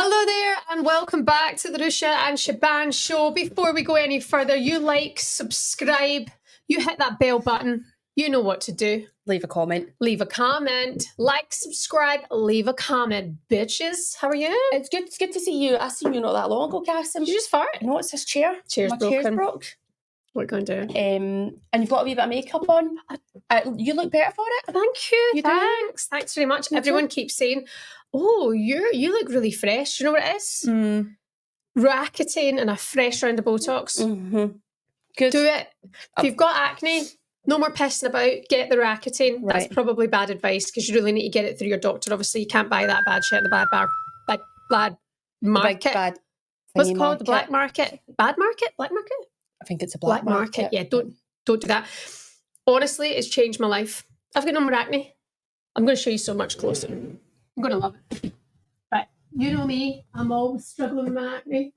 Hello there and welcome back to the Ruesha and Shaban show. Before we go any further, you like, subscribe, you hit that bell button. You know what to do. Leave a comment. Leave a comment. Like, subscribe, leave a comment. Bitches, how are you? It's good to see you. I seen you not that long ago, Cass. Did you just fart? No, it's this chair. Chair's My broken. chair's broke. What are you going to do? And you've got a wee bit of makeup on. You look better for it. Thank you. You Thanks. Thanks very much. You Everyone keeps saying, oh, you look really fresh. Do you know what it is? Mm. Racketing and a fresh round of Botox. Mm-hmm. Good. Do it. If you've got acne, no more pissing about, get the racketing. Right. That's probably bad advice because you really need to get it through your doctor. Obviously, you can't buy that bad shit at the bad market. Big bad. What's it called? The black market? Bad market? Black market? I think it's a black market. Yeah, don't do that. Honestly, it's changed my life. I've got no more acne. I'm going to show you so much closer. I'm going to love it. But you know me, I'm always struggling with my acne.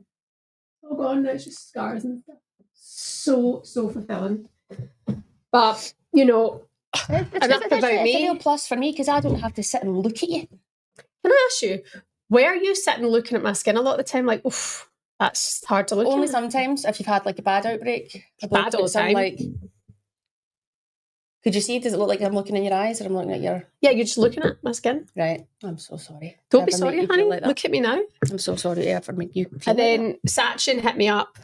Oh God, now it's just scars and stuff. So fulfilling. But, you know, enough about It's a me. real plus for me because I don't have to sit and look at you. Can I ask you, where are you sitting looking at my skin a lot of the time? Like, oof, that's hard to look Only at. sometimes if you've had like a bad outbreak. Bad all the time. Like, could you see? Does it look like I'm looking in your eyes or I'm looking at your... Yeah, you're just looking at my skin. Right. I'm so sorry. Don't be sorry, honey. Like look at me now. I'm so sorry to ever make you feel And then Sachin hit me up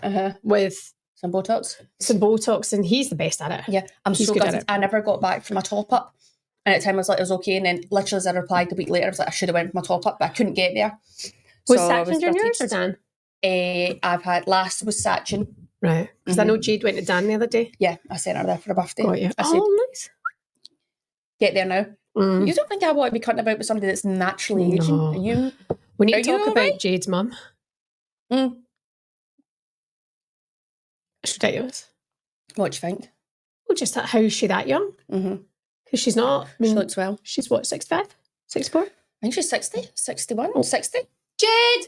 with some Botox. And he's the best at it. Yeah, He's so good at gutted. it. I never got back from my top up. And at the time I was like, it was okay. And then literally as I replied a week later, I was like, I should have went for my top up, but I couldn't get there. Was So I Sachin doing yours or gutted. Dan? I've had, last was Sachin. Right. Because I know Jade went to Dan the other day. Yeah, I sent her there for a birthday. Got you. I said, nice. get there now. Mm. You don't think I want to be cutting about with somebody that's naturally aging? No. Are you? We need Are to talk you about alright? Jade's mum. Mm. It's ridiculous. What do you think? Well, just how is she that young? Mm-hmm. Because she's not. She looks well. She's what, 65? 64? I think she's 60, 61, Oh. 60. Jade!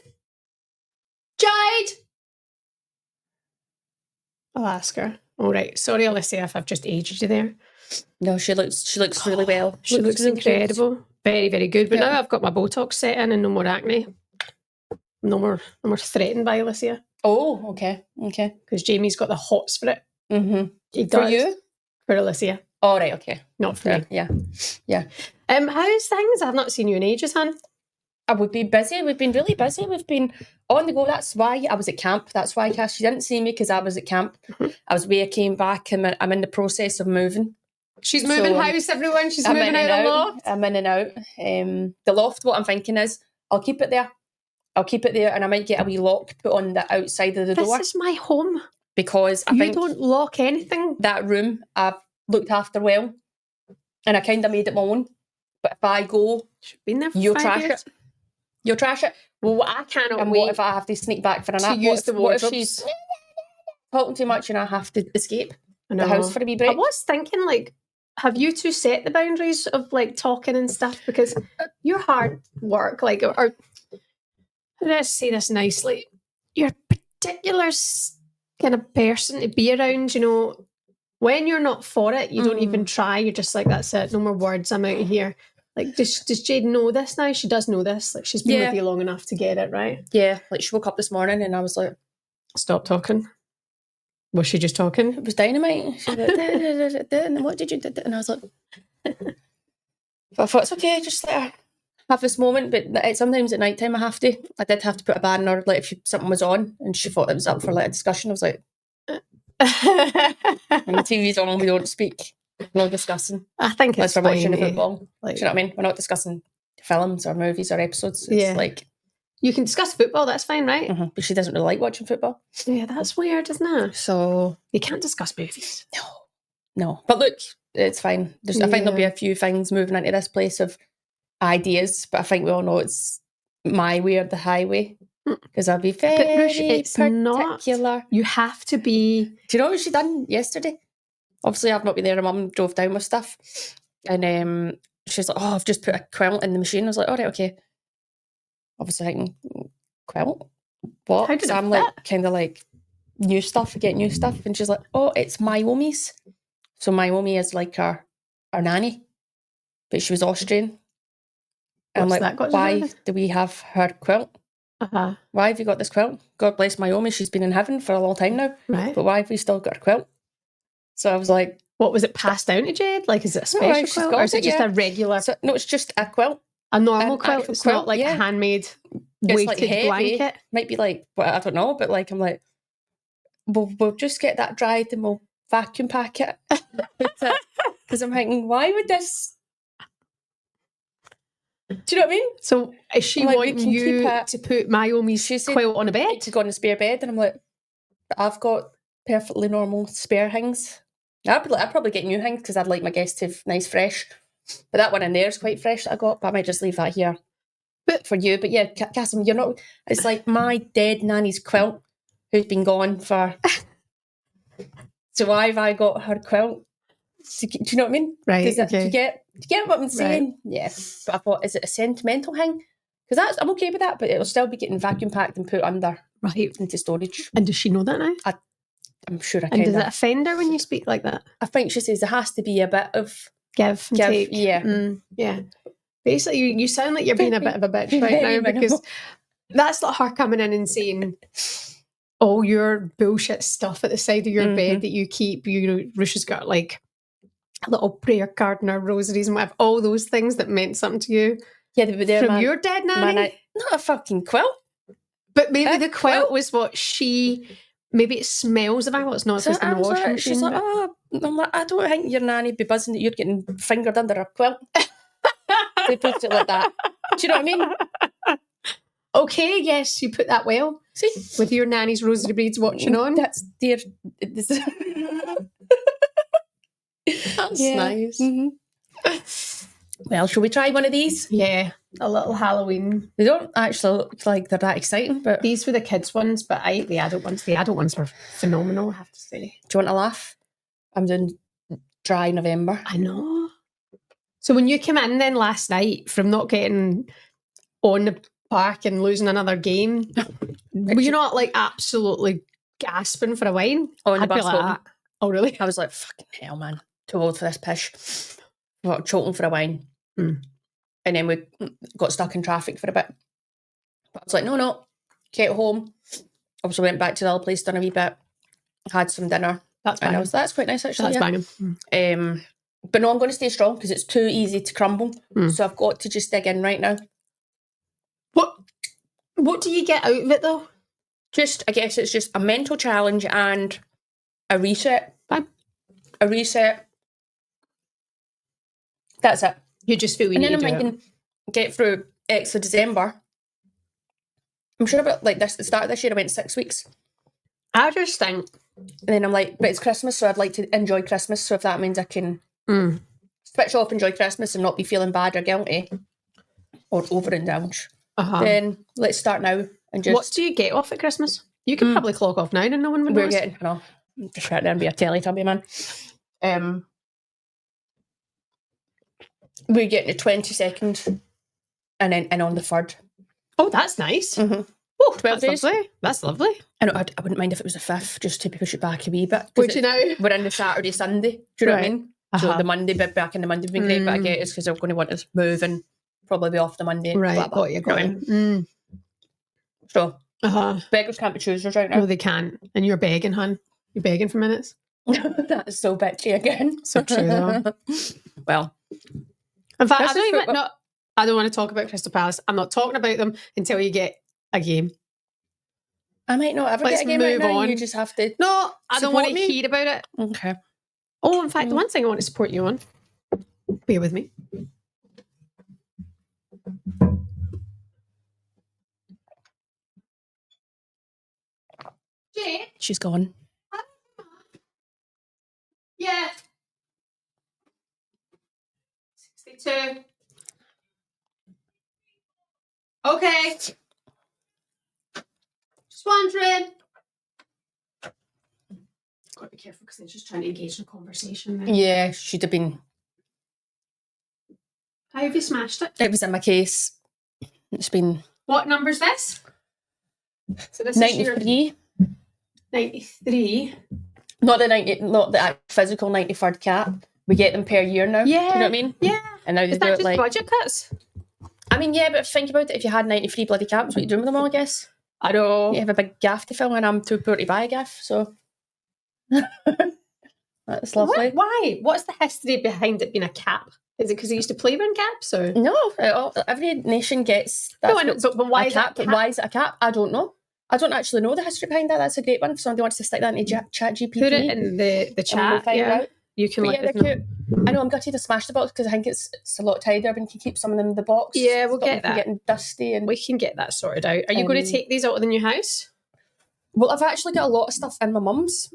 I'll ask her. All right. Sorry, Alicia, if I've just aged you there. No, she looks really well. She looks really good. incredible. Very, very good. But Yeah. now I've got my Botox set in and no more acne. No more threatened by Alicia. Oh, okay. Because Jamie's got the hots for it. Mm-hmm. He For does. you? For Alicia. Oh, right, okay. Not for me. Yeah. How's things? I've not seen you in ages, hon. We've been busy. We've been really busy. We've been on the go. That's why I was at camp. That's why, Cass, she didn't see me because I was at camp. Mm-hmm. I was away, I came back, and I'm in the process of moving. She's moving house, everyone. She's moving out of the loft. I'm in and out. The loft, what I'm thinking is, I'll keep it there. And I might get a wee lock put on the outside of the door. This is my home. Because I You think don't lock anything. that room I've looked after well. And I kind of made it my own. But if I go, Been there for you'll 5 trash years. it. You'll trash it. Well, I cannot And wait what if I have to sneak back for a to nap? use the What if wardrobes? she's talking too much and I have to escape I the know. house for a wee break? I was thinking, like, have you two set the boundaries of, like, talking and stuff? Because you're hard work, like, or how do I say this nicely? You're a particular kind of person to be around, you know. When you're not for it, you don't even try. You're just like, that's it. No more words. I'm out of here. Like, does Jade know this now? She does know this. Like, she's been with you long enough to get it, right? Yeah, like she woke up this morning and I was like, Stop talking. Was she just talking? it was dynamite. She was like, "Da, da, da, da, and what did you do? And I was like, but I thought, it's okay, just let her have this moment. But sometimes at night time I did have to put a ban on her, like if something was on and she thought it was up for like a discussion. I was like, when the TV's on, we don't speak. We're not discussing. I think it's Unless we're fine. watching the football. Like, Do you know what I mean? We're not discussing films or movies or episodes. It's like... You can discuss football, that's fine, right? Mm-hmm. But she doesn't really like watching football. Yeah, that's weird, isn't it? So... You can't discuss movies. No. But look, it's fine. I think there'll be a few things moving into this place of ideas, but I think we all know it's my way or the highway. Because I'll be very particular. Not. You have to be... Do you know what she done yesterday? Obviously, I've not been there. Mum drove down with stuff. And she's like, oh, I've just put a quilt in the machine. I was like, all right, okay. Obviously, thinking, quilt? What? How did I'm like, kind of like, new stuff, get new stuff. And she's like, oh, it's Myomi's. So Myomi is like our nanny. But she was Austrian. And I'm like, why do we have her quilt? Uh-huh. Why have you got this quilt? God bless my Omi, she's been in heaven for a long time now. Right. But why have we still got a quilt? So I was like, what was it passed down to Jade? Like, is it a special right, she's quilt? got Or is it it, just yeah. a regular, So, no, it's just a quilt. a normal An quilt? actual It's quilt, not like yeah. a handmade It's like weighted heavy. blanket. Might be like, well, I don't know, but like, I'm like, we'll just get that dried and we'll vacuum pack it. Because I'm thinking, why would this... Do you know what I mean? So is she Like, we wanting can keep you it- to put Mayumi's She said quilt on a bed? to go on a spare bed, and I'm like, I've got perfectly normal spare things. I'd probably get new things because I'd like my guests to have nice fresh. But that one in there is quite fresh that I got, but I might just leave that here for you. But yeah, Cassim, you're not... It's like my dead nanny's quilt who's been gone for... So why have I got her quilt? Do you know what I mean? Right, Do you get what I'm saying? Right. Yeah. But I thought, is it a sentimental thing? Because I'm okay with that, but it'll still be getting vacuum packed and put under Right. into storage. And does she know that now? I'm sure I And can. does it offend her when you speak like that? I think she says there has to be a bit of Give and take. Yeah. Yeah. Basically, you sound like you're being a bit of a bitch right Very now, because that's like her coming in and saying all your bullshit stuff at the side of your bed that you keep. You know, Ruesha's got like a little prayer card and her rosaries and whatever, all those things that meant something to you. Yeah, they were there, from your dead nanny. Not a fucking quilt. But maybe A the quilt quilt? was what she... Maybe it smells of animal. It's not, So it's in the washing machine. she's like, I'm like, I don't think your nanny would be buzzing that you're getting fingered under a quilt. They put it like that. Do you know what I mean? Okay, yes, you put that well. See? With your nanny's rosary beads watching on. That's dear. That's Yeah. nice. Well, shall we try one of these? Yeah, a little Halloween. They don't actually look like they're that exciting, but do These were the kids' ones, but I ate the adult ones. The adult ones were phenomenal, I have to say. you want to laugh? I'm doing dry November. I know. So when you came in then last night from not getting on the park and losing another game, were you not like absolutely gasping for a wine? On the I'd be bus like home. that. Oh, really? I was like, fucking hell, man. Too old for this pish. What, choking for a wine. And then we got stuck in traffic for a bit. But I was like, no. Get home. Obviously went back to the other place, done a wee bit, had some dinner. That's And I banging. was, that's quite nice actually. That's banging. But no, I'm going to stay strong because it's too easy to crumble. So I've got to just dig in right now. What do you get out of it though? I guess it's just a mental challenge and a reset. Fine. A reset. That's it. You just feel we And need then to I'm do thinking, get through X of December. I'm sure about like this, the start of this year I went 6 weeks. I just think... And then I'm like, but it's Christmas, so I'd like to enjoy Christmas. So if that means I can switch off, enjoy Christmas and not be feeling bad or guilty or overindulge, then let's start now and just... What do you get off at Christmas? You can probably clock off now and no one would We're notice. getting... I know. Just right there and be a Teletubby, man. We're getting the 22nd and then in on the 3rd. Oh, that's nice. Oh, 12 That's days. lovely. That's lovely. I know, I wouldn't mind if it was the 5th, just to push it back a wee bit. Would you know? We're in the Saturday, Sunday. Do you know what I mean? So the Monday, bit back in the Monday would be great, but I get it's because they're going to want us move and probably be off the Monday. Right, blah, blah. got you. So, Uh-huh. beggars can't be choosers right now. No, they can't. And you're begging, hun. You're begging for minutes. That is so bitchy again. So true, though. Well. In fact, I don't want to talk about Crystal Palace. I'm not talking about them until you get a game. I might not ever Let's get a game right move now. on. You just have to... No, I don't want to me? hear about it. Okay. Oh, in fact, the one thing I want to support you on, bear with me. Jay? She's gone. Yeah. 62. Okay. Just wondering. Got to be careful because they're just trying to engage in a conversation then. Yeah, should have been... How have you smashed it? It was in my case. It's been... What number's this? So this 93. is your 93. Not the physical 93rd cap. We get them per year now. Yeah. Do you know what I mean? Yeah. And now they Is do that it just like... budget cuts? I mean, yeah, but think about it. If you had 93 bloody camps, what you doing with them all, I guess? I know. You have a big gaff to fill, and I'm too poor to buy a gaff, so that's lovely. Why? What's the history behind it being a cap? Is it because they used to play around caps, or No, every nation gets. no? I know, but why a is cap? that a cap? Why is it a cap? I don't know. I don't actually know the history behind that. That's a great one. If somebody wants to stick that into chat GPT, Put it in the chat. we'll find out. You can But let yeah, us they're know. cute. I know I'm gutted to smash the box because I think it's a lot tidier when you can keep some of them in the box. Yeah, we'll Stop them get from that. getting dusty and. We can get that sorted out. Are you going to take these out of the new house? Well, I've actually got a lot of stuff in my mum's,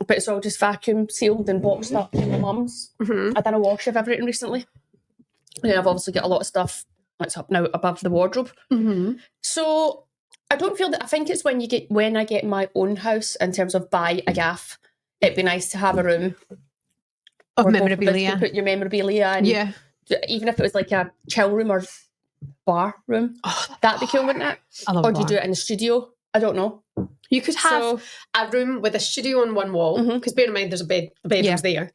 but it's all just vacuum sealed and boxed up in my mum's. Mm-hmm. I've done a wash of everything recently. And then I've obviously got a lot of stuff that's up now above the wardrobe. Mm-hmm. So I don't feel that. I think it's when I get my own house in terms of buy a gaff. It'd be nice to have a room Of where both of us memorabilia. can put your memorabilia in. Yeah. Even if it was like a chill room or bar room, Oh, that'd be cool, wouldn't it? I love Or do you do it in the studio? I don't know. You could have So, a room with a studio on one wall, because bear in mind there's a bedroom's there.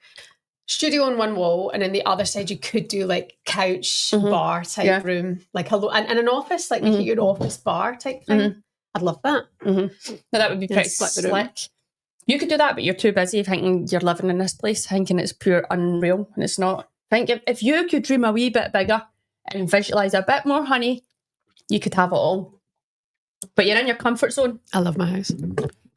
Studio on one wall, and then the other side you could do like couch bar type room, like hello, and an office, like make it your office bar type thing. I'd love that. now that would be pretty split the room. slick. You could do that, but you're too busy thinking you're living in this place, thinking it's pure unreal, and it's not. I think if you could dream a wee bit bigger and visualise a bit more, honey, you could have it all. But you're in your comfort zone. I love my house.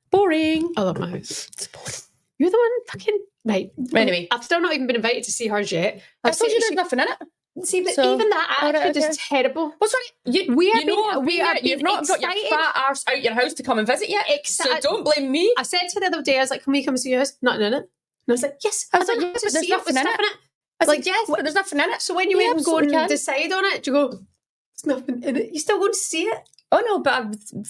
Boring. I love my house. It's boring. You're the one fucking right. Anyway, I've still not even been invited to see hers yet. I told you there's nothing in it. See, but So- even that attitude is terrible. What's wrong? You've not got your fat arse out your house to come and visit yet. So don't blame me. I said to her the other day, I was like, "Can we come and see your house?" Nothing in it. And I was like, "Yes." I was like, "Yes, but there's nothing in it." I was like, "Yes, but there's nothing in it." So when you Yeah, went and go and absolutely decide on it, do you go, "There's nothing in it." You still want to see it. Oh no, but I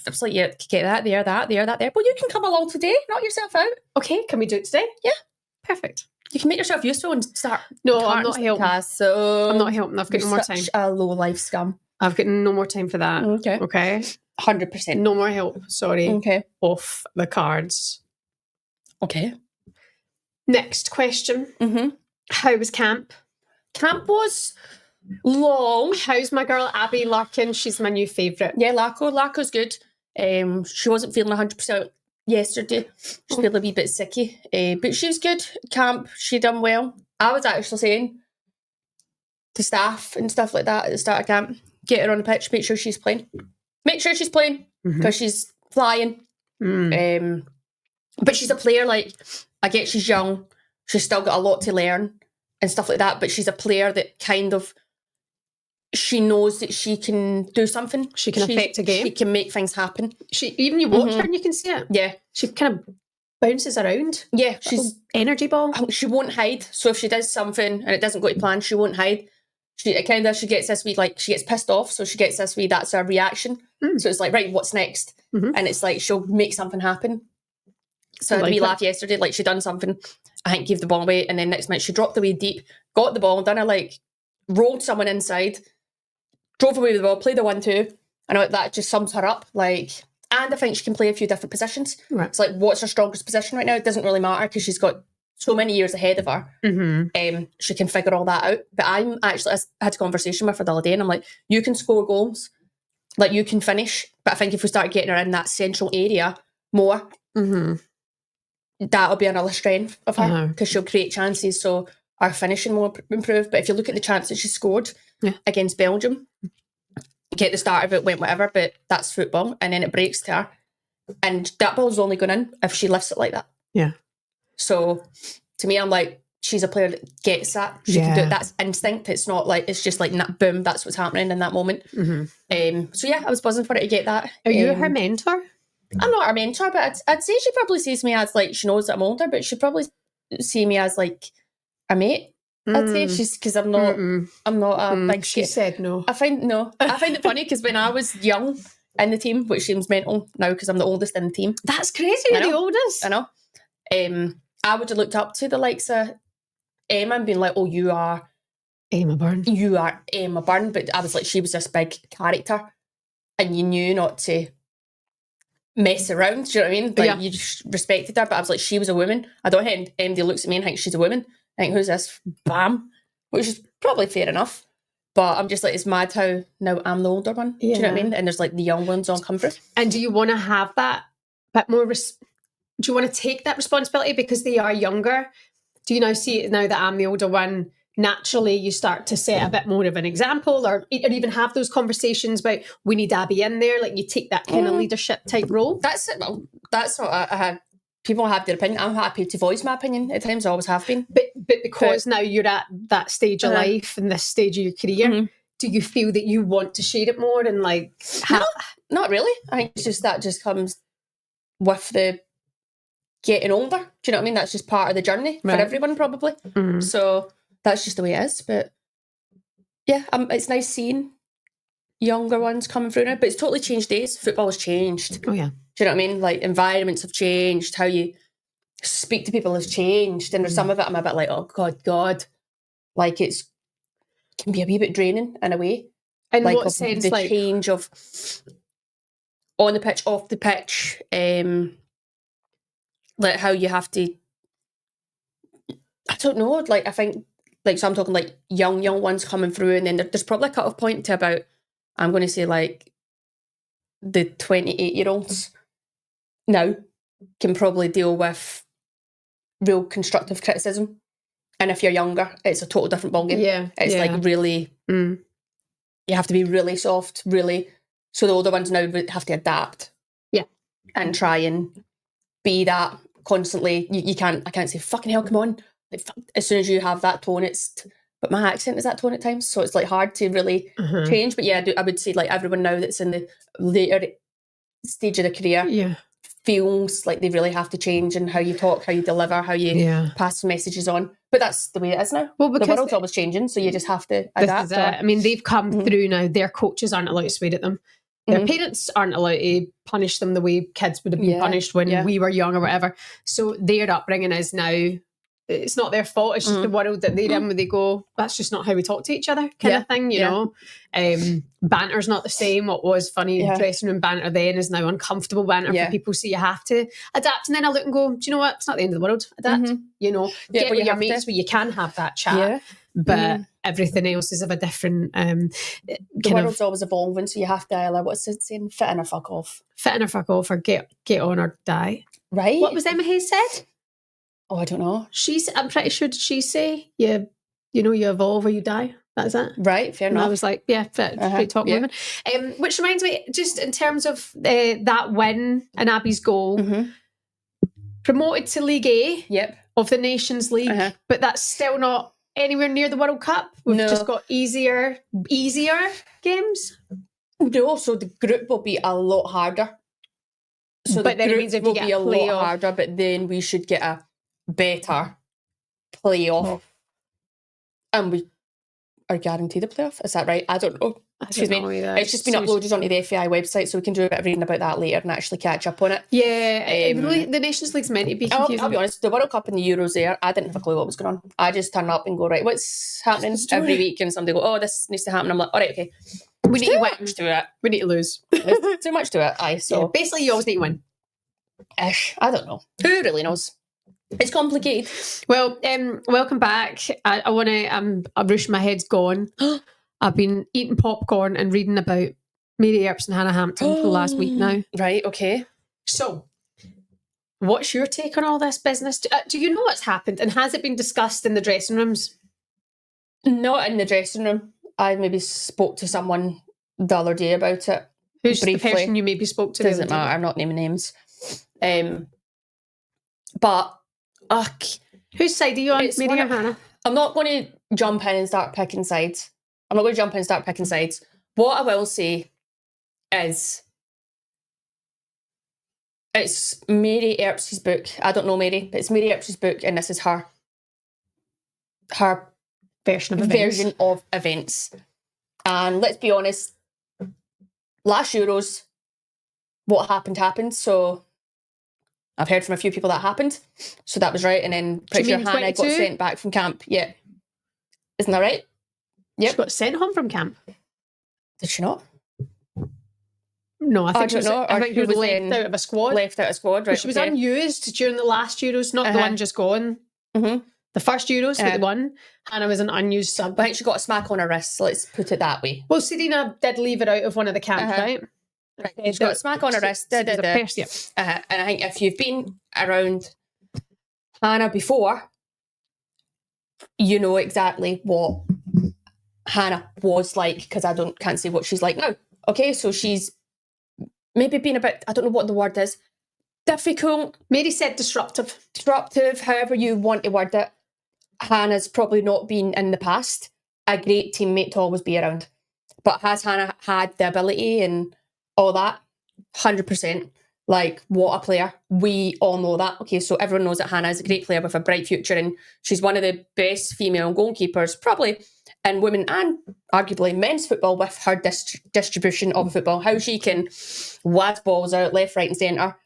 was like, yeah, get that there, that there, that there. Well, you can come along today, knock yourself out. Okay, can we do it today? Yeah. Perfect. You can make yourself useful and start. No, I'm not helping. So I'm not helping. I've got no more time. A low life scum. I've got no more time for that. Okay. Okay. 100%. No more help. Sorry. Okay. Off the cards. Okay. Next question. Mm-hmm. How was camp? Camp was long. How's my girl Abby Larkin? She's my new favourite. Yeah, Laco's good. She wasn't feeling 100% yesterday. She's feeling a wee bit sicky. But she was good. Camp, she done well. I was actually saying to staff and stuff like that at the start of camp, get her on the pitch, make sure she's playing. Make sure she's playing because she's flying. But she's a player, like, I get she's young, she's still got a lot to learn and stuff like that, but she's a player that kind of, she knows that she can do something. She can affect a game. She can make things happen. Even you watch her and you can see it. Yeah. She kind of bounces around. Yeah, she's energy ball. She won't hide. So if she does something and it doesn't go to plan, she won't hide. She gets this wee, like, she gets pissed off, so she gets this wee, that's her reaction. So it's like, right, what's next? And it's like, she'll make something happen. So I had a wee laugh yesterday, like, she done something, I think gave the ball away, and then next minute she dropped away deep, got the ball, done a, like, rolled someone inside, drove away with the ball, played the 1-2, and that just sums her up, like, and I think she can play a few different positions. Right. It's like, what's her strongest position right now? It doesn't really matter because she's got so many years ahead of her. She can figure all that out. But I had a conversation with her the other day, and I'm like, you can score goals, like, you can finish, but I think if we start getting her in that central area more, that'll be another strength of her because she'll create chances, so our finishing will improve. But if you look at the chance that she scored against Belgium, okay, at the start of it went whatever, but that's football, and then it breaks to her, and that ball's only going in if she lifts it like that. Yeah. So to me, I'm like, she's a player that gets that. She can do it. That's instinct. It's not like, it's just like, boom, that's what's happening in that moment. So yeah, I was buzzing for her to get that. Are you her mentor? I'm not her mentor, but I'd say she probably sees me as, like, she knows that I'm older, but she'd probably see me as, like, a mate. I'd say she's, because I'm not a big. She said no. I find it funny because when I was young in the team, which seems mental now because I'm the oldest in the team. That's crazy. You're the oldest. I know. I would have looked up to the likes of Emma and been like, "Oh, you are Emma Byrne. You are Emma Byrne," but I was like, she was this big character, and you knew not to mess around. Do you know what I mean? Like, you just respected her, but I was like, she was a woman. I don't think MD looks at me and thinks she's a woman. I think, who's this? Bam. Which is probably fair enough. But I'm just like, it's mad how now I'm the older one. Do you know what I Yeah. mean? And there's like the young ones all come through. And do you want to have that bit more? Do you want to take that responsibility because they are younger? Do you now see it now that I'm the older one? Naturally, you start to set a bit more of an example, or even have those conversations about we need Abby in there. Like you take that kind of leadership type role. That's it. Well, that's not. I had people have their opinion. I'm happy to voice my opinion at times. I always have been. But because now you're at that stage of life and this stage of your career, do you feel that you want to share it more and like? No, not really. I think it's just that just comes with the getting older. Do you know what I mean? That's just part of the journey for everyone, probably. So that's just the way it is. But yeah, it's nice seeing younger ones coming through now. But it's totally changed days. Football has changed. Oh yeah. Do you know what I mean? Like environments have changed. How you speak to people has changed. And there's some of it I'm a bit like, oh God. Like can be a wee bit draining in a way. In like what sense? The like change of on the pitch, off the pitch, like how you have to, I don't know, like I think, like, so I'm talking like young ones coming through, and then there's probably a cut-off point to about, I'm going to say like the 28-year-olds now can probably deal with real constructive criticism. And if you're younger, it's a total different ballgame. Yeah. It's like really, you have to be really soft, really. So the older ones now would have to adapt. Yeah. And try and be that constantly. I can't say, fucking hell, come on. Like, as soon as you have that tone, but my accent is that tone at times. So it's like hard to really change. But yeah, I would say like everyone now that's in the later stage of the career feels like they really have to change in how you talk, how you deliver, how you pass messages on. But that's the way it is now. Well, because the world's always changing, so you just have to adapt. This is it. I mean, they've come through now. Their coaches aren't allowed to swear at them. Their parents aren't allowed to punish them the way kids would have been punished when we were young or whatever. So their upbringing is now, it's not their fault. It's just the world that they're in, where they go, that's just not how we talk to each other kind of thing, you know. Banter's not the same. What was funny dressing room banter then is now uncomfortable banter for people, so you have to adapt. And then I look and go, do you know what? It's not the end of the world. Adapt, you know. Get with your mates where you can have that chat, but everything else is of a different the world's always evolving, so you have to either, what's it saying, fit in or fuck off. Fit in or fuck off, or get on or die. Right? What was Emma Hayes said? Oh, I don't know. I'm pretty sure, did she say, you evolve or you die? That's it. Right, fair enough. And I was like, yeah, straight talk women. Which reminds me, just in terms of that win and Abby's goal, promoted to League A of the Nations League, but that's still not anywhere near the World Cup. We've just got easier games. No, so the group will be a lot harder. So but the group will be a lot harder, but then we should get a better playoff. And we are guaranteed a playoff. Is that right? I don't know. Excuse me. It's just been uploaded onto the FAI website, so we can do a bit of reading about that later and actually catch up on it. Yeah, really, the Nations League's meant to be confusing. I'll be honest, the World Cup and the Euros there, I didn't have a clue what was going on. I just turn up and go, right, what's happening every week? And somebody go, oh, this needs to happen. I'm like, all right, okay. We need to win. Much to it. We need to lose. There's too much to it. Aye, so basically, you always need to win. Ish. I don't know. Who really knows? It's complicated. Well, welcome back. I want to. Ruesha, my head's gone. I've been eating popcorn and reading about Mary Earps and Hannah Hampton for the last week now. Right. Okay. So, what's your take on all this business? Do you know what's happened, and has it been discussed in the dressing rooms? Not in the dressing room. I maybe spoke to someone the other day about it. Who's briefly. The person you maybe spoke to? Doesn't matter. I'm not naming names. But whose side are you on, Mary or Hannah? I'm not going to jump in and start picking sides. What I will say is, it's Mary Earps' book. I don't know Mary, but it's Mary Earps' book, and this is her version of events. And let's be honest, last Euros, what happened. So I've heard from a few people that happened. So that was right. And then pretty sure Hannah got sent back from camp. Yeah. Isn't that right? Yep. She got sent home from camp. Did she not? No, I think she was left out of a squad. Left out of a squad, right. She was unused during the last Euros, not the one just gone. Mm-hmm. the first Euros that they won, Hannah was an unused sub. I think she got a smack on her wrist, so let's put it that way. Well, Serena did leave her out of one of the camps, right? She got a smack on her wrist. And I think if you've been around Hannah before, you know exactly what Hannah was like, because I can't say what she's like now. Okay, so she's maybe been a bit, I don't know what the word is, difficult. Mary said disruptive. Disruptive, however you want to word it. Hannah's probably not been in the past a great teammate to always be around. But has Hannah had the ability and all that? 100%. Like, what a player. We all know that. Okay, so everyone knows that Hannah is a great player with a bright future, and she's one of the best female goalkeepers, probably in women and arguably men's football, with her distribution of football. How she can wad balls out left, right and centre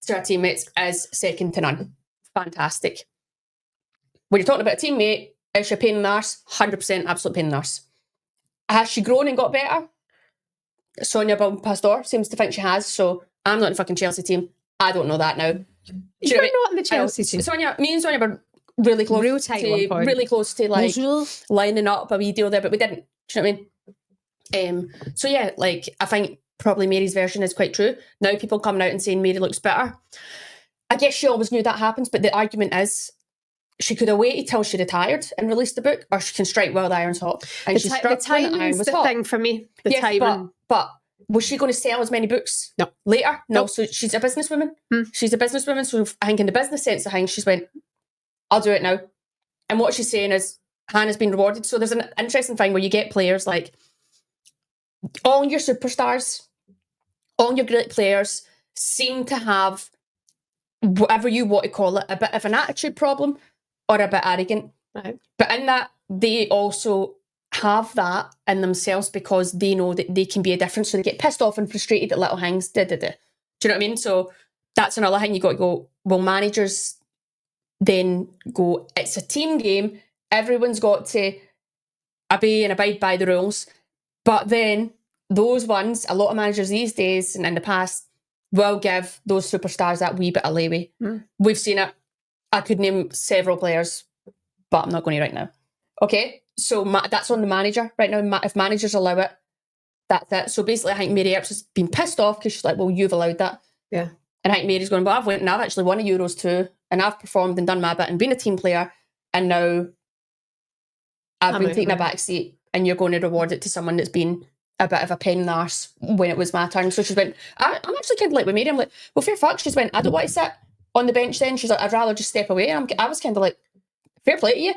to her teammates is second to none. Fantastic. When you're talking about a teammate, is she a pain in the arse? 100% absolute pain in the arse. Has she grown and got better? Sonia Pastor seems to think she has, so I'm not in the fucking Chelsea team. I don't know that now. You're not in the Chelsea team. Me and Sonia were really close. Real tight at one point. Really close to like lining up a wee deal there, but we didn't. Do you know what I mean? So yeah, like I think probably Mary's version is quite true. Now people coming out and saying Mary looks better. I guess she always knew that happens, but the argument is she could have waited till she retired and released the book, or she can strike while the iron's hot. And she struck when the iron was hot. Thing for me. The timing. But was she going to sell as many books? No. Later? No. So she's a businesswoman. She's a businesswoman. So I think in the business sense of things, she's went, I'll do it now. And what she's saying is, Hannah's been rewarded. So there's an interesting thing where you get players like, all your superstars, all your great players seem to have, whatever you want to call it, a bit of an attitude problem or a bit arrogant. Right. But in that, they also have that in themselves because they know that they can be a difference. So they get pissed off and frustrated at little things. Do you know what I mean? So that's another thing you got to go, well, managers then go, it's a team game. Everyone's got to obey and abide by the rules. But then those ones, a lot of managers these days and in the past will give those superstars that wee bit of leeway. We've seen it. I could name several players, but I'm not going to right now. Okay, so that's on the manager right now. If managers allow it, that's it. So basically, I think Mary Earps has been pissed off because she's like, well, you've allowed that. Yeah. And I think Mary's going, well, I've went and I've actually won a Euros too, and I've performed and done my bit and been a team player, and now I've been taking a back seat, and you're going to reward it to someone that's been a bit of a pain in the arse when it was my turn. So she's went, I'm actually kind of like with Mary. I'm like, well, fair fuck. She's went, I don't want to sit on the bench then. She's like, I'd rather just step away. And I was kind of like, fair play to you.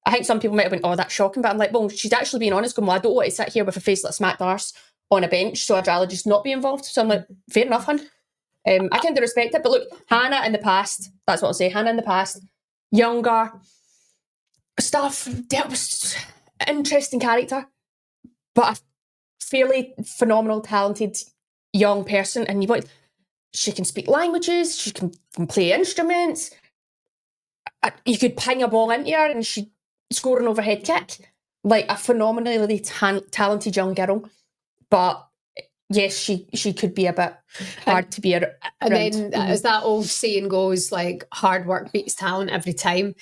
I think some people might have went, oh, that's shocking. But I'm like, well, she's actually being honest, going, well, I don't want to sit here with a face like smacked arse on a bench, so I'd rather just not be involved. So I'm like, fair enough, hun. I kind of respect it. But look, Hannah in the past, that's what I'll say, Hannah in the past, younger, stuff, dealt with interesting character, but a fairly phenomenal, talented young person. And she can speak languages, she can play instruments. You could ping a ball into her and she'd score an overhead kick. Like a phenomenally talented young girl. But yes, she could be a bit hard to be around. And then, as that old saying goes, like, hard work beats talent every time.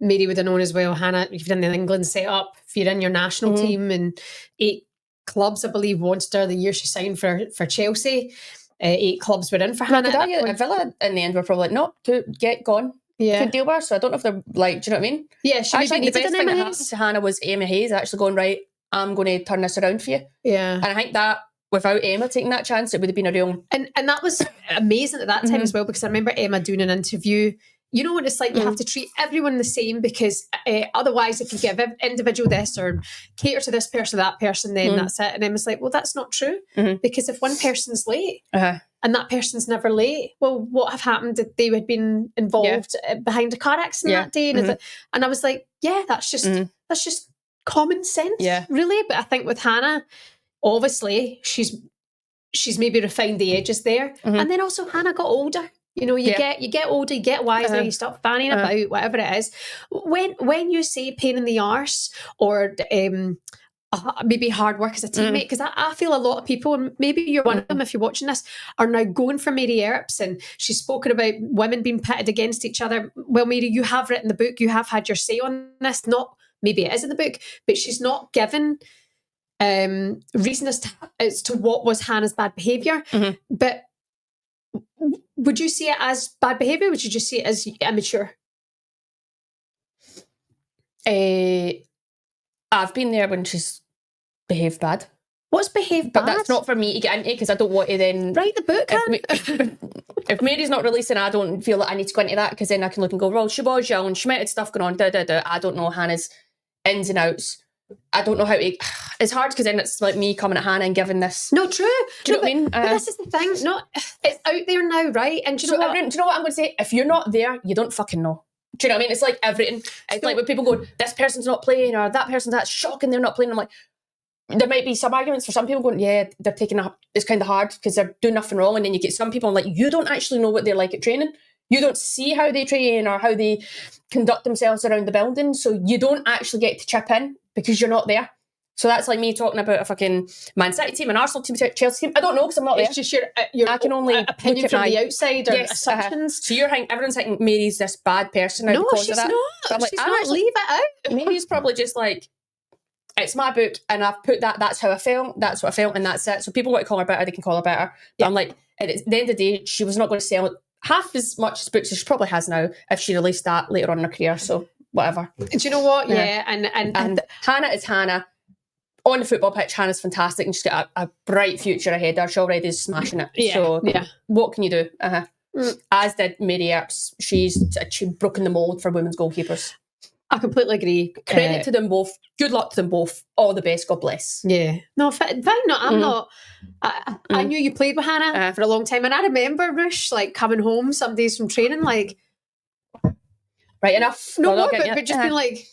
Mary would have known as well, Hannah, if you're in the England setup, if you're in your national team, and 8 clubs, I believe, wanted her the year she signed for Chelsea. 8 clubs were in for Hannah. Villa in the end were probably like, no, get gone. Yeah. Could deal with her. So I don't know if they're like, do you know what I mean? Yeah, she actually, maybe the best needed thing an that happened to Hannah was Emma Hayes actually going, right, I'm going to turn this around for you. Yeah. And I think that without Emma taking that chance, it would have been a real... And that was amazing at that time as well, because I remember Emma doing an interview. You know what it's like, you have to treat everyone the same, because otherwise if you give individual this or cater to this person, that person, then that's it. And Emma's like, well, that's not true, because if one person's late and that person's never late, well, what have happened if they had been involved behind a car accident that day? And I was like, yeah, that's just common sense, really. But I think with Hannah, obviously she's maybe refined the edges there, and then also Hannah got older. You know, you get older, you get wiser, you stop fanning about, whatever it is. When you say pain in the arse or maybe hard work as a teammate, because I feel a lot of people, and maybe you're one of them if you're watching this, are now going for Mary Earps, and she's spoken about women being pitted against each other. Well, Mary, you have written the book, you have had your say on this. Not maybe it is in the book, but she's not given reason as to what was Hannah's bad behaviour. But would you see it as bad behaviour? Would you just see it as immature? I've been there when she's behaved bad. What's behaved bad? But that's not for me to get into, because I don't want to then write the book. If Mary's not releasing, I don't feel that I need to go into that, because then I can look and go, well, she was young, she might have stuff going on, I don't know Hannah's ins and outs. I don't know how to... It's hard, because then it's like me coming at Hannah and giving this... No, true. Do you know what I mean? But this is the thing. It's out there now, right? And do you know what? Do you know what I'm going to say? If you're not there, you don't fucking know. Do you know what I mean? It's like everything. It's like when people go, this person's not playing, or that person's, that's shocking, they're not playing. I'm like, there might be some arguments for some people going, yeah, they're taking up, it's kind of hard because they're doing nothing wrong. And then you get some people like, you don't actually know what they're like at training. You don't see how they train or how they conduct themselves around the building. So you don't actually get to chip in because you're not there. So that's like me talking about a fucking Man City team, an Arsenal team, Chelsea team. I don't know because I'm not there. It's just your I can only opinion from the outside, or assumptions. So you're thinking, everyone's thinking Mary's this bad person now because she's of that. not. So I'm like, she's not. Leave it out. Mary's probably just like, it's my book and I've put that, that's how I felt, that's what I felt, and that's it. So people want to call her better, they can call her better. But I'm like, at the end of the day, she was not going to sell half as much as books as she probably has now if she released that later on in her career. So whatever. Do you know what? Yeah. And Hannah is Hannah. On the football pitch, Hannah's fantastic and she's got a bright future ahead of her. She already is smashing it. Yeah. So what can you do? As did Mary Earps. She's broken the mould for women's goalkeepers. I completely agree. Credit to them both. Good luck to them both. All the best. God bless. Yeah. No, fine. No, I'm not. I knew you played with Hannah for a long time, and I remember Rush like coming home some days from training, like, right enough. No, but just being like,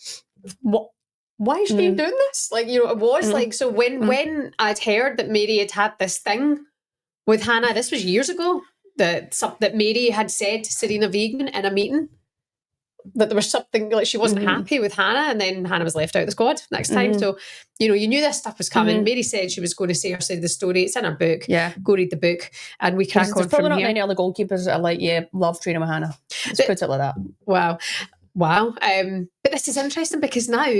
what? Why is she doing this? Like, you know, it was like, so when I'd heard that Mary had this thing with Hannah, this was years ago, that Mary had said to Serena Vegan in a meeting that there was something, like she wasn't happy with Hannah, and then Hannah was left out of the squad next time. So, you know, you knew this stuff was coming. Mary said she was going to say her side of the story. It's in her book. Yeah. Go read the book and we crack on from here. There's probably not many other goalkeepers that are like, yeah, love training with Hannah. Let's put it like that. Wow. But this is interesting because now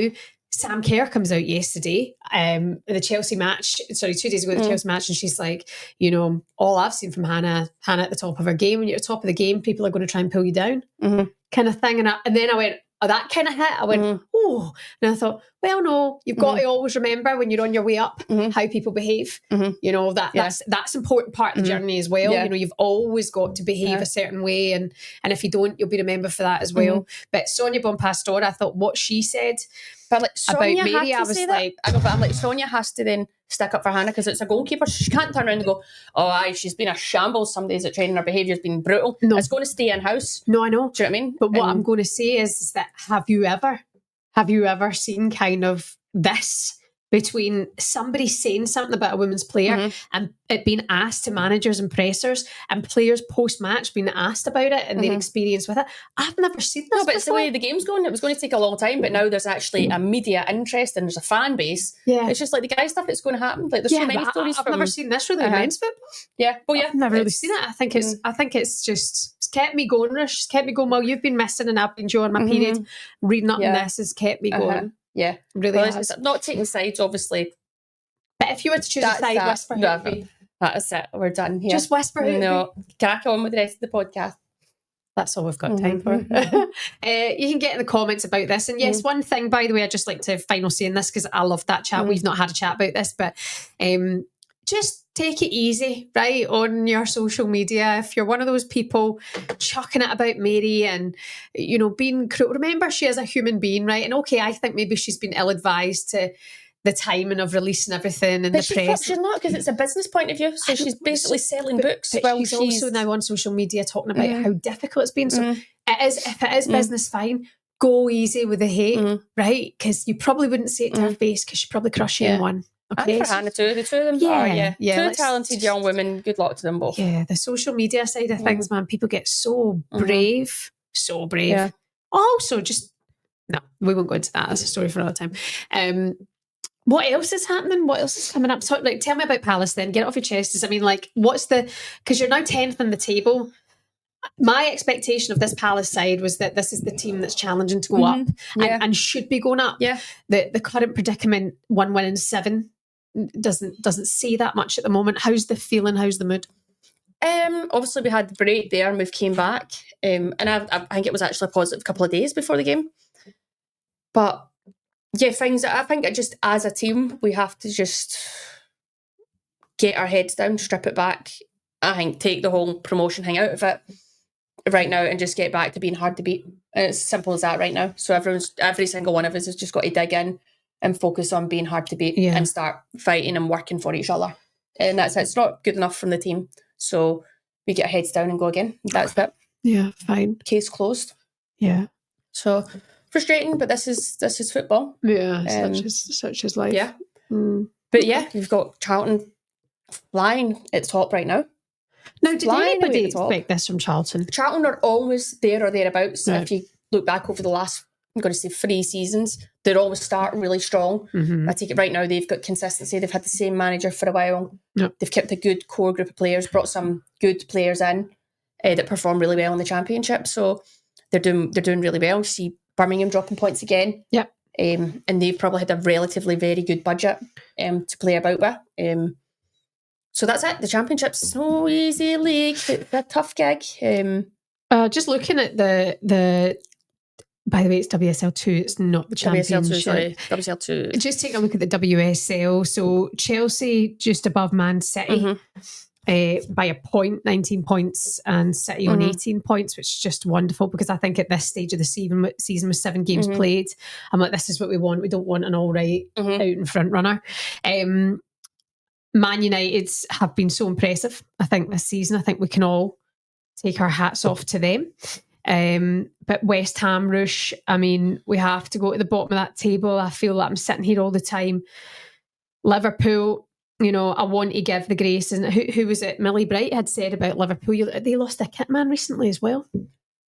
Sam Kerr comes out yesterday, the Chelsea match, 2 days ago, the Chelsea match, and she's like, you know, all I've seen from Hannah at the top of her game, when you're at the top of the game, people are going to try and pull you down, kind of thing. And then I went, oh, that kind of hit. I went, oh. And I thought, well, no, you've got to always remember when you're on your way up how people behave. You know, that's important part of the journey as well. You know, you've always got to behave a certain way, and if you don't, you'll be remembered for that as well. But Sonia Bonpastor, I thought what she said, but like Sonia about Mary, I was like, I know, but I'm like, Sonia has to then stick up for Hannah because it's a goalkeeper. She can't turn around and go, oh, aye, she's been a shambles some days at training, her behaviour's been brutal. No. It's going to stay in-house. No, I know. Do you know what I mean? But what I'm going to say is that have you ever seen kind of this between somebody saying something about a women's player and it being asked to managers and pressers, and players post-match being asked about it and their experience with it? I've never seen this. No, but it's the way the game's going. It was going to take a long time, but now there's actually a media interest and there's a fan base. Yeah. It's just like the guy stuff that's going to happen. Like there's so many stories. I've never seen this really in men's football. Yeah. Well, yeah. I've never really seen it. I think it's just, it's kept me going, Rush. It's kept me going while you've been missing and I've been during my period. Reading up on this has kept me going. Yeah, really. Well, it's not taking sides, obviously. But if you were to choose a side, whisper who it be. That is it. We're done here. Just whisper who. No, crack on with the rest of the podcast. That's all we've got time for. You can get in the comments about this. And yes, one thing, by the way, I'd just like to final say in this because I love that chat. We've not had a chat about this, but just take it easy, right, on your social media. If you're one of those people chucking it about Mary and, you know, being cruel, remember she is a human being, right? And okay, I think maybe she's been ill-advised to the timing of releasing everything in the press. She's not, because it's a business point of view. So she's basically selling books. But she's also now on social media talking about how difficult it's been. So if it is business, fine. Go easy with the hate, right? Because you probably wouldn't say it to her face because she'd probably crush you in one. Okay. And for Hannah too. The two of them are, two talented young women. Good luck to them both. Yeah, the social media side of things, man, people get so brave. So brave. Yeah. Also, just, no, we won't go into that. That's a story for another time. What else is happening? What else is coming up? So, like, tell me about Palace then. Get it off your chest. I mean, like, because you're now 10th in the table. My expectation of this Palace side was that this is the team that's challenging to go up and should be going up. Yeah. The current predicament, 1 win in 7, doesn't see that much at the moment. How's the feeling? How's the mood? Obviously we had the break there and we've came back. And I think it was actually a positive couple of days before the game. But yeah, I think it just as a team, we have to just get our heads down, strip it back. I think take the whole promotion thing out of it right now and just get back to being hard to beat. And it's as simple as that right now. So every single one of us has just got to dig in and focus on being hard to beat and start fighting and working for each other. And that's it. It's not good enough from the team. So we get our heads down and go again. That's it. Yeah, fine. Case closed. Yeah. So frustrating, but this is football. Yeah, such is life. Yeah. Mm. But yeah, you've got Charlton flying at top right now. Now, did anybody expect this from Charlton? Charlton are always there or thereabouts. Right. If you look back over the last, I'm going to say 3 seasons, they're always start really strong. Mm-hmm. I take it right now they've got consistency. They've had the same manager for a while. Yep. They've kept a good core group of players, brought some good players in that perform really well in the Championship. So they're doing really well. You see Birmingham dropping points again. Yep. And they've probably had a relatively very good budget to play about with. So that's it. The Championship's no easy league. It's a tough gig. Just looking at the by the way, it's WSL2. It's not the Championship. WSL2. Just take a look at the WSL. So Chelsea just above Man City by a point, 19 points, and City on 18 points, which is just wonderful because I think at this stage of the season with 7 games played, I'm like, this is what we want. We don't want an all right out and front runner. Man United have been so impressive, I think, this season. I think we can all take our hats off to them. But West Ham, Ruesha, I mean, we have to go to the bottom of that table. I feel like I'm sitting here all the time. Liverpool, you know, I want to give the grace. And who was it? Millie Bright had said about Liverpool, they lost a kit man recently as well.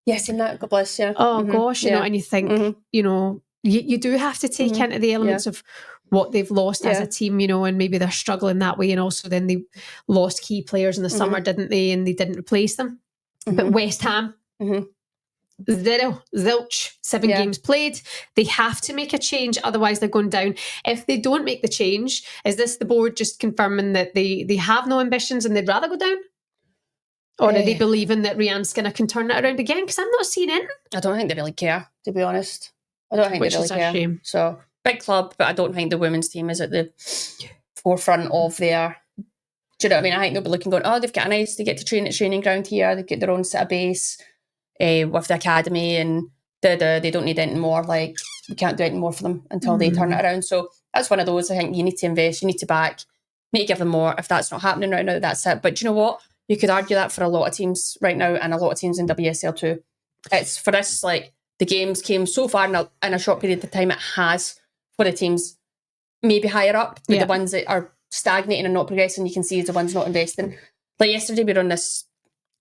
Yes, and that, God bless you. Oh gosh, you know, and you think, you know, you do have to take into the elements of what they've lost as a team, you know, and maybe they're struggling that way. And also then they lost key players in the summer, didn't they? And they didn't replace them. But West Ham, 0, zilch, 7 games played. They have to make a change, otherwise they're going down. If they don't make the change, is this the board just confirming that they have no ambitions and they'd rather go down? Or are they believing that Rhian Skinner can turn it around again? Because I'm not seeing it. I don't think they really care, to be honest. I don't think they really care. Shame. So, big club, but I don't think the women's team is at the forefront of their... Do you know what I mean? I think they'll be looking going, oh, they've got a nice, they get to train at training ground here, they get their own set of base with the academy, and they don't need anything more. Like, we can't do anything more for them until they turn it around. So that's one of those, I think you need to invest, you need to back, you need to give them more. If that's not happening right now, that's it. But do you know what? You could argue that for a lot of teams right now, and a lot of teams in WSL too. It's for us, like, the games came so far in a short period of time, it has for the teams maybe higher up, but the ones that are stagnating and not progressing, you can see is the ones not investing. Like yesterday, we were on this,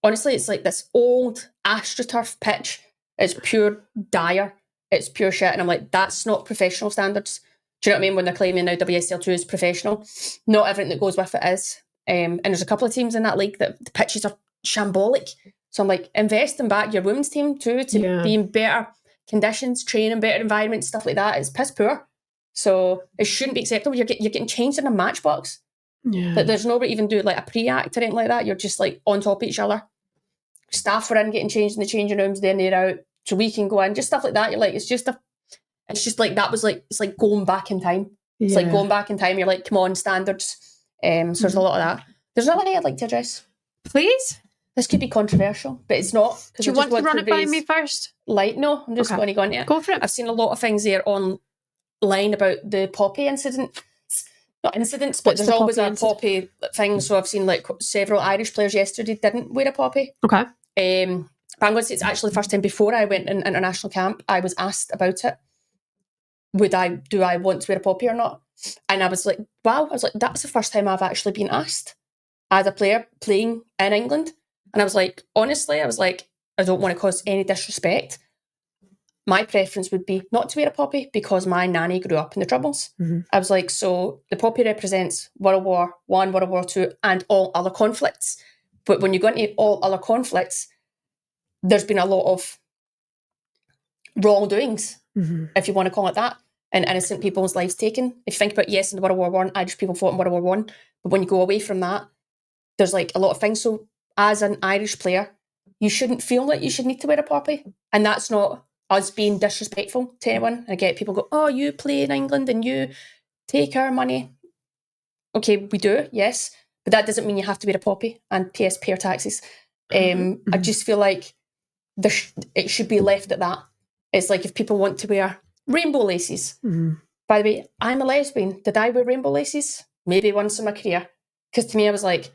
honestly, it's like this old AstroTurf pitch. It's pure dire. It's pure shit. And I'm like, that's not professional standards. Do you know what I mean? When they're claiming now WSL2 is professional, not everything that goes with it is. And there's a couple of teams in that league that the pitches are shambolic. So I'm like, invest in back your women's team too to be in better conditions, training, better environments, stuff like that. It's piss poor. So it shouldn't be acceptable. You're getting changed in a matchbox. Yeah. That there's nobody even do like a pre-act or anything like that. You're just like on top of each other. Staff are in getting changed in the changing rooms, then they're out. So we can go in, just stuff like that. You're like, it's just like that was like, it's like going back in time. It's like going back in time. You're like, come on, standards. So there's a lot of that. There's another thing I'd like to address. Please? This could be controversial, but it's not. Do you want to run it by me first? No, I'm just going to go into it. Go for it. I've seen a lot of things there online about the Poppy incident. Not incidents, but there's always a Poppy thing. So I've seen like several Irish players yesterday didn't wear a Poppy. Okay. But I'm going to say it's actually the first time before I went in international camp, I was asked about it. Do I want to wear a Poppy or not? And I was like, wow. I was like, that's the first time I've actually been asked as a player playing in England. And I was like, honestly, I don't want to cause any disrespect. my preference would be not to wear a poppy because my nanny grew up in the Troubles. I was like, so the poppy represents World War I, World War II, and all other conflicts. But when you go into all other conflicts, there's been a lot of wrongdoings, if you want to call it that, and innocent people's lives taken. If you think about, yes, in World War One, Irish people fought in World War One, but when you go away from that, there's like a lot of things. So as an Irish player, you shouldn't feel like you should need to wear a poppy. And that's not us being disrespectful to anyone. And I get people go, oh, you play in England and you take our money. Okay, we do, yes. But that doesn't mean you have to wear a poppy and pay our taxes. I just feel like it should be left at that. It's like if people want to wear rainbow laces. By the way, I'm a lesbian. Did I wear rainbow laces? Maybe once in my career. Because to me, I was like,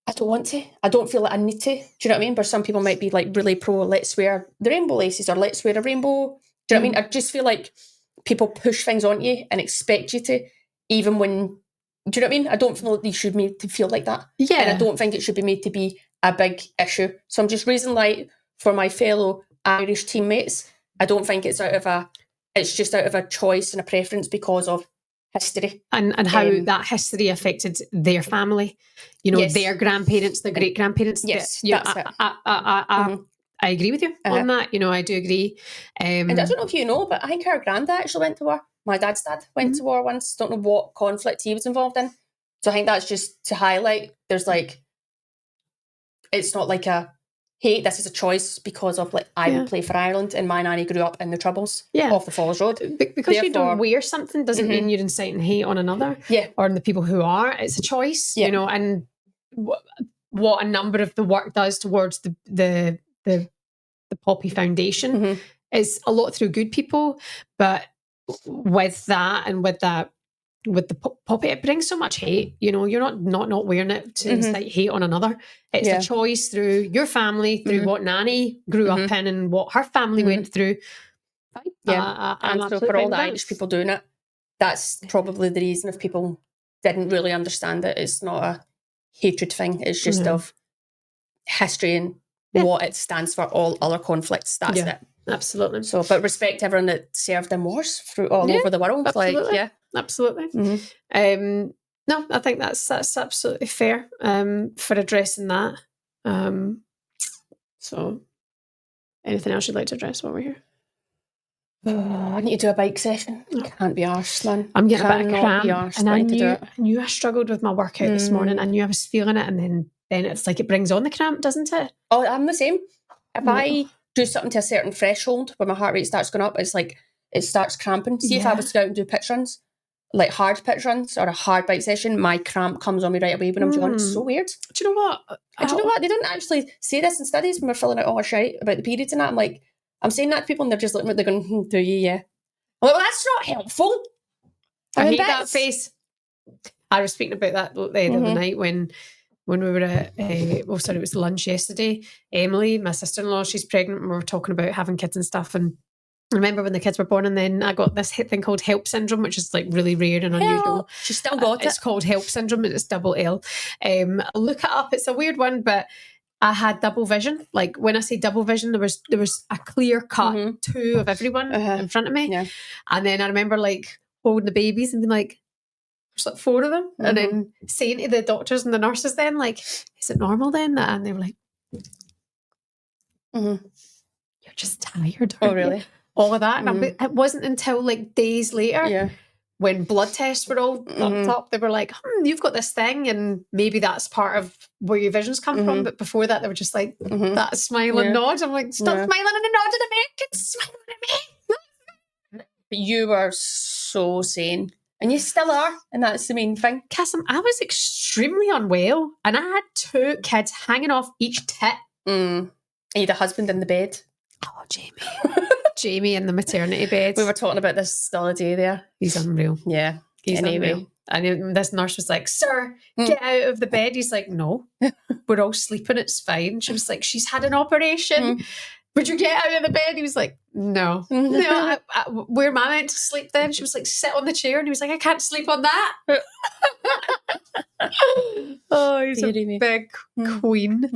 I don't want to. I don't feel like I need to. Do you know what I mean? But some people might be like really pro, let's wear the rainbow laces or let's wear a rainbow. Do you know what I mean? I just feel like people push things on you and expect you to, even when, do you know what I mean? I don't feel like they should be made to feel like that. Yeah. And I don't think it should be made to be a big issue. So I'm just raising light for my fellow Irish teammates. I don't think it's just out of a choice and a preference because of history. And how that history affected their family, yes. their grandparents, their great-grandparents. Yes, that's it. I agree with you on that. I do agree. And I don't know if you know, but I think our granddad actually went to war. My dad's dad went to war once. Don't know what conflict he was involved in. So I think that's just to highlight, there's like, it's not like a, hey, this is a choice because of like I would play for Ireland and my nanny grew up in the Troubles off the Falls Road. Because you don't wear something doesn't mean you're inciting hate on another or on the people who are. It's a choice, and what a number of the work does towards the Poppy Foundation is a lot through good people, but with that and with the poppy, it brings so much hate. You're not wearing it to incite hate on another. It's a choice through your family, through what nanny grew up in and what her family went through. And so for all the Irish people doing it, that's probably the reason if people didn't really understand it. It's not a hatred thing. It's just of history and what it stands for, all other conflicts. That's it. Absolutely. So, but respect everyone that served in wars through all over the world. Absolutely. Absolutely. No, I think that's absolutely fair for addressing that. So, anything else you'd like to address while we're here? I need to do a bike session. Can't be arsed, man. I'm getting a bit of cramp, and I knew I struggled with my workout this morning. I knew I was feeling it, and then it's like it brings on the cramp, doesn't it? Oh, I'm the same. If I do something to a certain threshold where my heart rate starts going up, it's like it starts cramping. See, if I was to go out and do pitch runs, like hard pitch runs or a hard bike session, my cramp comes on me right away when I'm doing it. It's so weird. Do you know what? And do you know what? They don't actually say this in studies when we're filling out all our shite about the periods and that. I'm like, I'm saying that to people and they're just looking at me, they're going, do you? Yeah. I'm like, well, that's not helpful. I hate that face. I was speaking about that the other night when we were at, it was lunch yesterday. Emily, my sister-in-law, she's pregnant and we were talking about having kids and stuff. And I remember when the kids were born and then I got this thing called HELP syndrome, which is like really rare and unusual. She's still got it. It's called HELP syndrome. It's double L. Look it up. It's a weird one, but I had double vision. Like when I say double vision, there was a clear cut two of everyone in front of me. Yeah. And then I remember like holding the babies and being like, there's like four of them. And then saying to the doctors and the nurses then, like, is it normal then? And they were like, you're just tired. Oh, really? All of that. And it wasn't until like days later when blood tests were all bumped up, they were like, you've got this thing and maybe that's part of where your visions come from. But before that, they were just like, that smile and nod. I'm like, stop smiling and nodding at me. Kids smiling at me. But you were so sane. And you still are, and that's the main thing. Cass, I was extremely unwell, and I had two kids hanging off each tit. And you had a husband in the bed. Oh, Jamie. Jamie in the maternity bed. We were talking about this the other day there. He's unreal. Yeah. He's unreal. And this nurse was like, sir, get out of the bed. He's like, no, we're all sleeping. It's fine. She was like, she's had an operation. Would you get out of the bed? He was like, no. No, where am I meant to sleep then? She was like, sit on the chair. And he was like, I can't sleep on that. Oh, he's Dearie a me. big queen.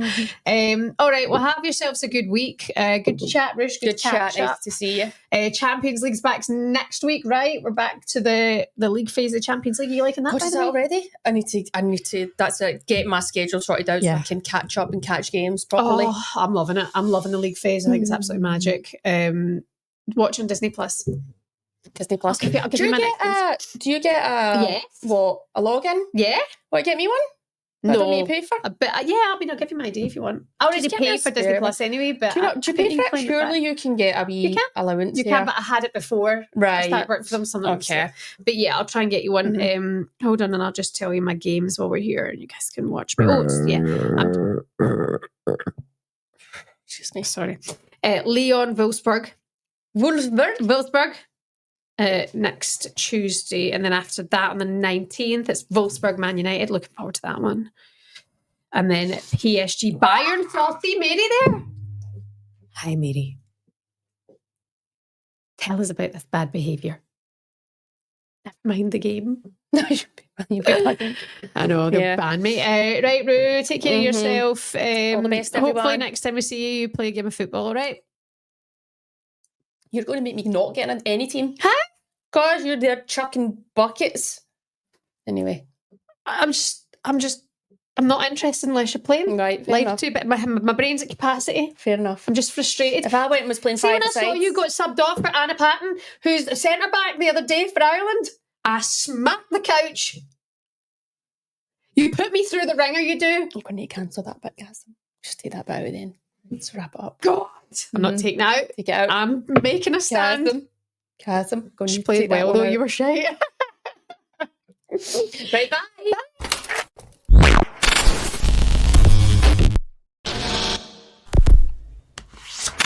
All right, well, have yourselves a good week. Good chat, Rush. Good chat. catch Nice up. to see you. Champions League's back next week, right? We're back to the league phase of the Champions League. Are you liking that? What by is the that way? already? I need to. That's it. Get my schedule sorted out so I can catch up and catch games properly. Oh, I'm loving it. I'm loving the league phase. I think it's absolutely magic. Watching Disney Plus. Disney Plus. I'll give you my next Do you get a Yes. what? A login? Yeah. What, get me one? I don't need to pay for. But I'll give you my ID if you want. I already Just get me pay a for Disney spare Plus anyway. But do you pay for it? claim Surely back. you can get a wee allowance. You can, but I had it before. I Right. started working for them. Sometimes. Okay. But yeah, I'll try and get you one. Hold on, and I'll just tell you my games while we're here, and you guys can watch me. Excuse me. Sorry. Leon Wolfsburg. Next Tuesday, and then after that on the 19th, it's Wolfsburg Man United. Looking forward to that one. And then PSG Bayern. So I'll see Mary there. Hi, Mary. Tell us about this bad behaviour. Never mind the game. I know, they'll ban me. Right, Rue, take care of yourself. All the best, everyone. Hopefully next time we see you play a game of football, all right? You're going to make me not get on any team. Huh? Because you're there chucking buckets. Anyway. I'm not interested unless you're playing. Right, fair Life enough. too, but my brain's at capacity. Fair enough. I'm just frustrated. If I went and was playing See, when I five saw you got subbed off for Anna Patton, who's the centre back the other day for Ireland, I smacked the couch. You put me through the ringer, you do. I'm going to need to cancel that bit, guys. Just take that bit out then. Let's wrap it up. God. I'm not taking it out. Take it out. I'm making a stand. Chasm. She played well, though. You were shy. Right, bye.